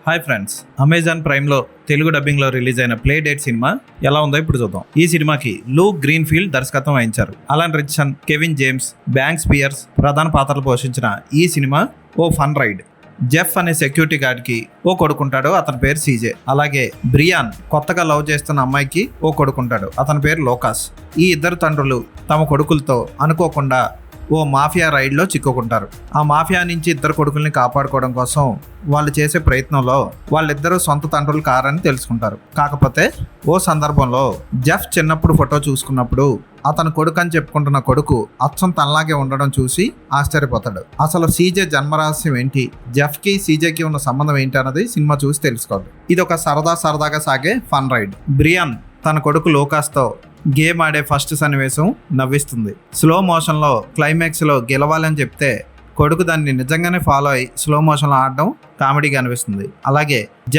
Hi friends, Amazon ప్రైమ్లో తెలుగు డబ్బింగ్లో release అయిన ప్లే డేట్ సినిమా ఎలా ఉందో ఇప్పుడు చూద్దాం. ఈ సినిమాకి లూక్ గ్రీన్ఫీల్డ్ దర్శకత్వం వహించారు. అలాన్ రిచ్సన్, కెవిన్ జేమ్స్, బ్యాంక్స్ పియర్స్ ప్రధాన పాత్రలు పోషించిన ఈ సినిమా ఓ ఫన్ రైడ్. జెఫ్ అనే సెక్యూరిటీ గార్డ్కి ఓ కొడుకుంటాడు, అతని పేరు సీజే. అలాగే బ్రియాన్ కొత్తగా లవ్ చేస్తున్న అమ్మాయికి ఓ కొడుకుంటాడు, అతని పేరు లోకాస్. ఈ ఇద్దరు తండ్రులు తమ కొడుకులతో అనుకోకుండా ఓ మాఫియా రైడ్లో చిక్కుకుంటారు. ఆ మాఫియా నుంచి ఇద్దరు కొడుకుల్ని కాపాడుకోవడం కోసం వాళ్ళు చేసే ప్రయత్నంలో వాళ్ళిద్దరూ సొంత తండ్రులు కారని తెలుసుకుంటారు. కాకపోతే ఓ సందర్భంలో జెఫ్ చిన్నప్పుడు ఫోటో చూసుకున్నప్పుడు అతను కొడుకు అని చెప్పుకుంటున్న కొడుకు అచ్చం తనలాగే ఉండడం చూసి ఆశ్చర్యపోతాడు. అసలు సీజే జన్మరహస్యం ఏంటి, జెఫ్కి సీజేకి ఉన్న సంబంధం ఏంటి అన్నది సినిమా చూసి తెలుసుకోవాలి. ఇది ఒక సరదాగా సాగే ఫన్ రైడ్. బ్రియాన్ తన కొడుకు లోకాస్తో గేమ్ ఆడే ఫస్ట్ సన్నివేశం నవ్విస్తుంది. స్లో మోషన్లో క్లైమాక్స్లో గెలవాలని చెప్తే కొడుకు దాన్ని నిజంగానే ఫాలో అయి స్లో మోషన్లో ఆడడం కామెడీగా అనిపిస్తుంది. అలాగే